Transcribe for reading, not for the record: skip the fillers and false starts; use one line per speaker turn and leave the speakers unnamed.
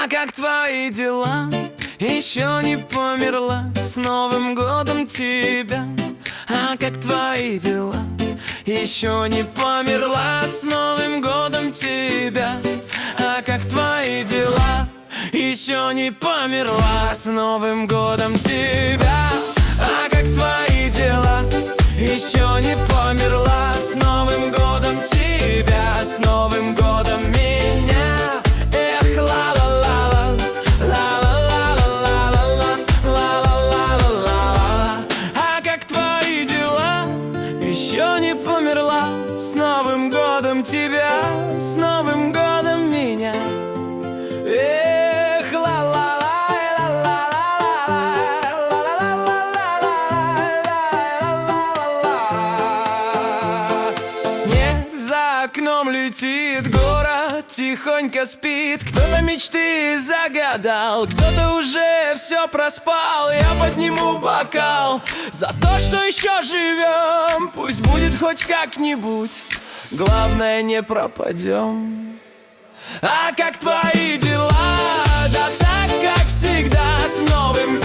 А как твои дела? Еще не померла. С Новым годом тебя. А как твои дела? Еще не померла. С Новым годом тебя. А как твои дела? Еще не померла. С Новым годом тебя. А как твои дела? Еще не померла. С Новым годом тебя. С Новым годом меня. Эх, ла-ла-ла-ла, ла-ла-ла-ла-ла-ла, ла-ла-ла-ла-ла. А как твои дела? Еще не померла. С Новым годом тебя. С Новым годом меня. Эх, снег за окном летит, город тихонько спит. Кто-то мечты загадал, кто-то уже все проспал. Я подниму бокал за то, что еще живем. Пусть будет хоть как-нибудь, главное не пропадем. А как твои дела? Да так, как всегда, с Новым